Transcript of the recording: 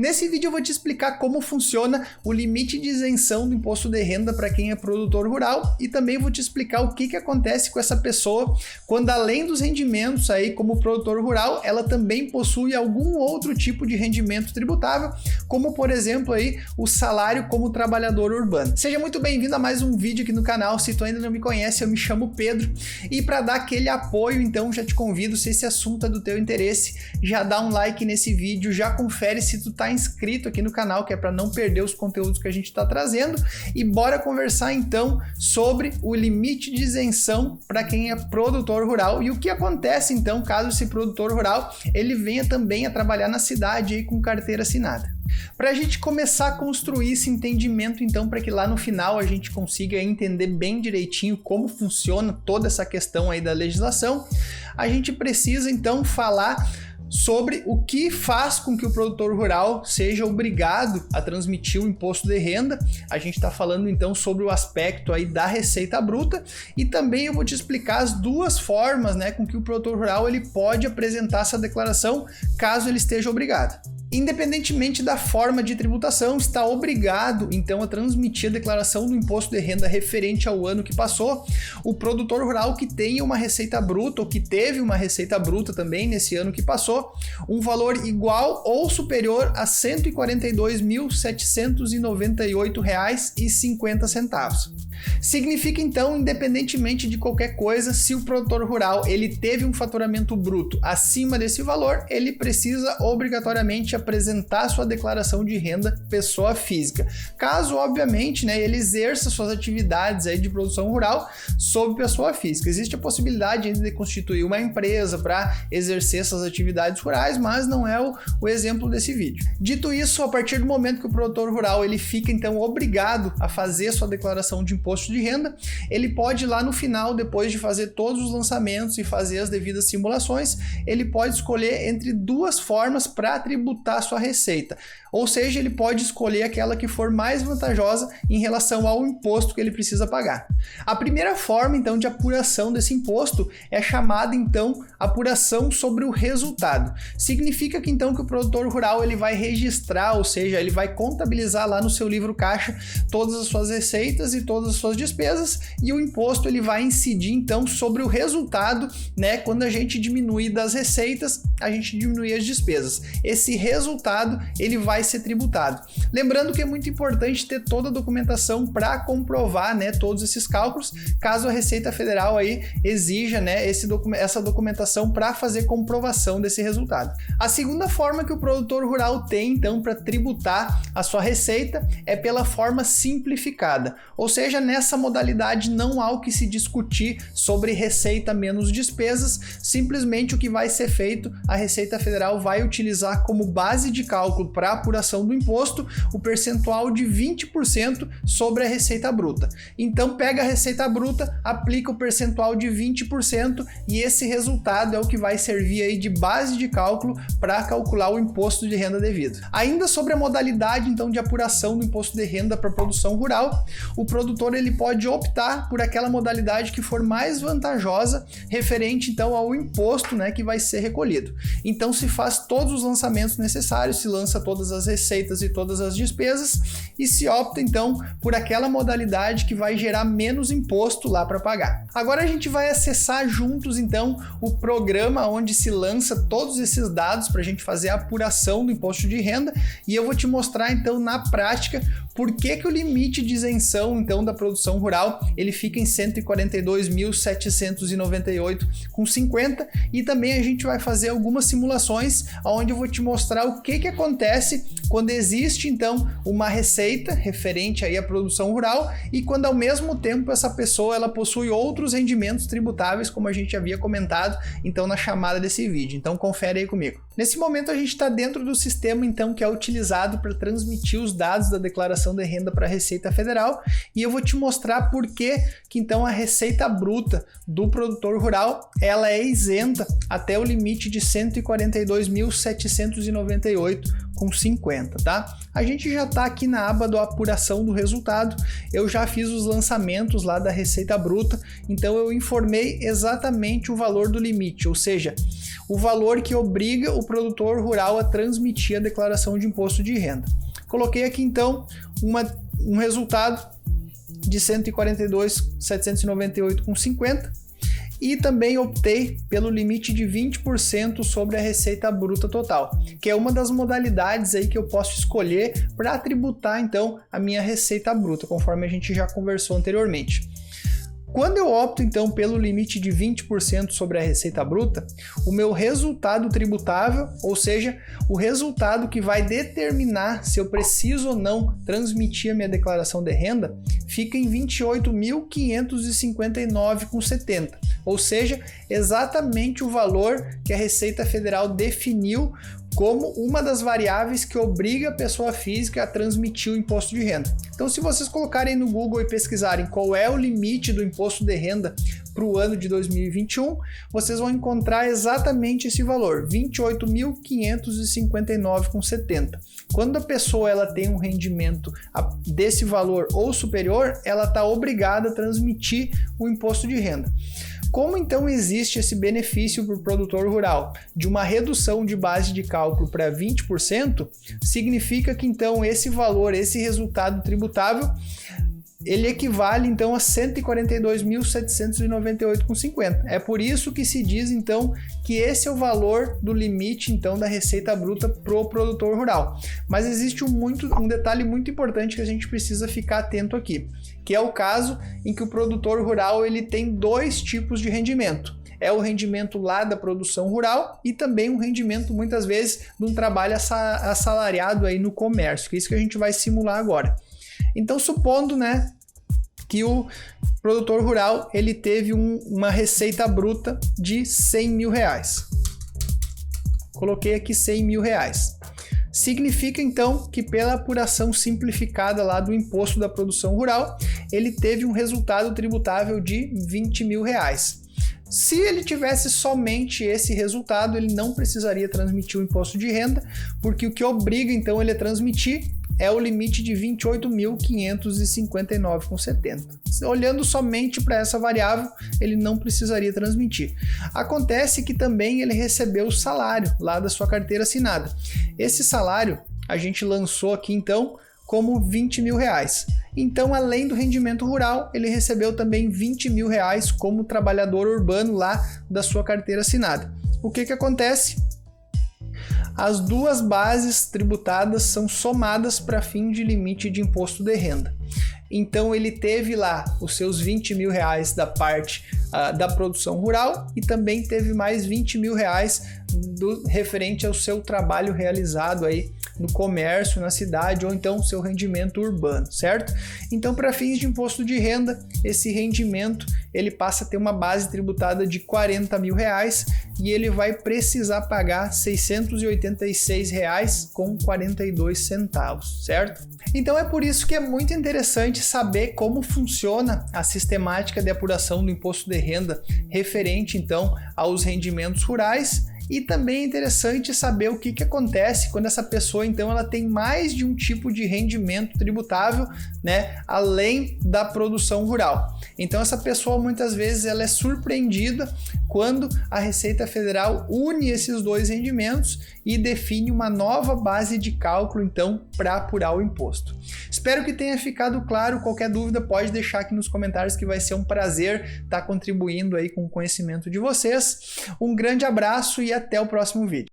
Nesse vídeo eu vou te explicar como funciona o limite de isenção do imposto de renda para quem é produtor rural e também vou te explicar o que acontece com essa pessoa quando, além dos rendimentos aí como produtor rural, ela também possui algum outro tipo de rendimento tributável, como por exemplo aí o salário como trabalhador urbano. Seja muito bem-vindo a mais um vídeo aqui no canal. Se tu ainda não me conhece, eu me chamo Pedro e para dar aquele apoio, então já te convido, se esse assunto é do teu interesse, já dá um like nesse vídeo, já confere se tu tá inscrito aqui no canal, que é para não perder os conteúdos que a gente está trazendo, e bora conversar então sobre o limite de isenção para quem é produtor rural e o que acontece então caso esse produtor rural ele venha também a trabalhar na cidade aí com carteira assinada. Para a gente começar a construir esse entendimento, então, para que lá no final a gente consiga entender bem direitinho como funciona toda essa questão aí da legislação, a gente precisa então falar sobre o que faz com que o produtor rural seja obrigado a transmitir o imposto de renda. A gente está falando então sobre o aspecto aí da receita bruta e também eu vou te explicar as duas formas, né, com que o produtor rural ele pode apresentar essa declaração caso ele esteja obrigado. Independentemente da forma de tributação, está obrigado então a transmitir a declaração do imposto de renda referente ao ano que passou. O produtor rural que tenha uma receita bruta ou que teve uma receita bruta também nesse ano que passou, um valor igual ou superior a R$ 142.798,50. Significa então, independentemente de qualquer coisa, se o produtor rural ele teve um faturamento bruto acima desse valor, ele precisa obrigatoriamente apresentar sua declaração de renda pessoa física. Caso, obviamente, né, ele exerça suas atividades aí de produção rural sob pessoa física. Existe a possibilidade ainda de constituir uma empresa para exercer essas atividades rurais, mas não é o exemplo desse vídeo. Dito isso, a partir do momento que o produtor rural ele fica então obrigado a fazer sua declaração de imposto de renda, ele pode lá no final, depois de fazer todos os lançamentos e fazer as devidas simulações, ele pode escolher entre duas formas para tributar sua receita. Ou seja, ele pode escolher aquela que for mais vantajosa em relação ao imposto que ele precisa pagar. A primeira forma, então, de apuração desse imposto é chamada, então, apuração sobre o resultado. Significa que, então, que o produtor rural ele vai registrar, ou seja, ele vai contabilizar lá no seu livro caixa todas as suas receitas e todas as suas despesas e o imposto ele vai incidir, então, sobre o resultado, né? Quando a gente diminui das receitas, a gente diminui as despesas. Esse resultado, ele vai ser tributado. Lembrando que é muito importante ter toda a documentação para comprovar, né, todos esses cálculos, caso a Receita Federal aí exija, né, essa documentação para fazer comprovação desse resultado. A segunda forma que o produtor rural tem, então, para tributar a sua receita é pela forma simplificada, ou seja, nessa modalidade não há o que se discutir sobre receita menos despesas, simplesmente o que vai ser feito, a Receita Federal vai utilizar como base de cálculo para apuração do imposto o percentual de 20% sobre a receita bruta. Então pega a receita bruta, aplica o percentual de 20% e esse resultado é o que vai servir aí de base de cálculo para calcular o imposto de renda devido. Ainda sobre a modalidade então de apuração do imposto de renda para produção rural, o produtor ele pode optar por aquela modalidade que for mais vantajosa referente então ao imposto, né, que vai ser recolhido. Então se faz todos os lançamentos necessários, se lança todas as receitas e todas as despesas e se opta então por aquela modalidade que vai gerar menos imposto lá para pagar. Agora a gente vai acessar juntos então o programa onde se lança todos esses dados para a gente fazer a apuração do imposto de renda e eu vou te mostrar então na prática por que o limite de isenção então da produção rural ele fica em R$ 142.798,50 e também a gente vai fazer algumas simulações onde eu vou te mostrar o que acontece quando existe então uma receita referente aí à produção rural e quando ao mesmo tempo essa pessoa ela possui outros rendimentos tributáveis, como a gente havia comentado então na chamada desse vídeo. Então confere aí comigo. Nesse momento a gente está dentro do sistema então que é utilizado para transmitir os dados da declaração de renda para a Receita Federal e eu vou te mostrar por que então a receita bruta do produtor rural ela é isenta até o limite de R$ 142.798,50, tá? A gente já está aqui na aba da apuração do resultado, eu já fiz os lançamentos lá da receita bruta, então eu informei exatamente o valor do limite, ou seja, o valor que obriga o produtor rural a transmitir a declaração de imposto de renda. Coloquei aqui então um resultado de R$ 142.798,50 e também optei pelo limite de 20% sobre a receita bruta total, que é uma das modalidades aí que eu posso escolher para tributar então a minha receita bruta, conforme a gente já conversou anteriormente. Quando eu opto então pelo limite de 20% sobre a receita bruta, o meu resultado tributável, ou seja, o resultado que vai determinar se eu preciso ou não transmitir a minha declaração de renda, fica em R$ 28.559,70, ou seja, exatamente o valor que a Receita Federal definiu como uma das variáveis que obriga a pessoa física a transmitir o imposto de renda. Então, se vocês colocarem no Google e pesquisarem qual é o limite do imposto de renda para o ano de 2021, vocês vão encontrar exatamente esse valor, R$ 28.559,70. Quando a pessoa ela tem um rendimento desse valor ou superior, ela está obrigada a transmitir o imposto de renda. Como então existe esse benefício para o produtor rural de uma redução de base de cálculo para 20%, significa que então esse valor, esse resultado tributável, ele equivale então a R$ 142.798,50. É por isso que se diz então que esse é o valor do limite então da receita bruta pro produtor rural. Mas existe um detalhe muito importante que a gente precisa ficar atento aqui, que é o caso em que o produtor rural ele tem dois tipos de rendimento. É o rendimento lá da produção rural e também um rendimento muitas vezes de um trabalho assalariado aí no comércio, que é isso que a gente vai simular agora. Então, supondo, que o produtor rural ele teve uma receita bruta de R$100 mil. Coloquei aqui R$100 mil. Significa então que pela apuração simplificada lá do imposto da produção rural, ele teve um resultado tributável de R$20 mil. Se ele tivesse somente esse resultado, ele não precisaria transmitir o imposto de renda, porque o que obriga então ele a transmitir é o limite de R$ 28.559,70. Olhando somente para essa variável, ele não precisaria transmitir. Acontece que também ele recebeu o salário lá da sua carteira assinada. Esse salário a gente lançou aqui então como R$20 mil. Então, além do rendimento rural, ele recebeu também R$20 mil como trabalhador urbano lá da sua carteira assinada. O que acontece? As duas bases tributadas são somadas para fim de limite de imposto de renda. Então ele teve lá os seus R$20 mil da parte da produção rural e também teve mais R$20 mil referente ao seu trabalho realizado aí no comércio, na cidade ou então seu rendimento urbano, certo? Então, para fins de imposto de renda, esse rendimento ele passa a ter uma base tributada de R$40 mil e ele vai precisar pagar R$ 686,42, certo? Então é por isso que é muito interessante saber como funciona a sistemática de apuração do imposto de renda referente então aos rendimentos rurais. E também é interessante saber o que acontece quando essa pessoa, então, ela tem mais de um tipo de rendimento tributável, além da produção rural. Então, essa pessoa, muitas vezes, ela é surpreendida quando a Receita Federal une esses dois rendimentos e define uma nova base de cálculo, então, para apurar o imposto. Espero que tenha ficado claro. Qualquer dúvida pode deixar aqui nos comentários, que vai ser um prazer estar contribuindo aí com o conhecimento de vocês. Um grande abraço e até o próximo vídeo.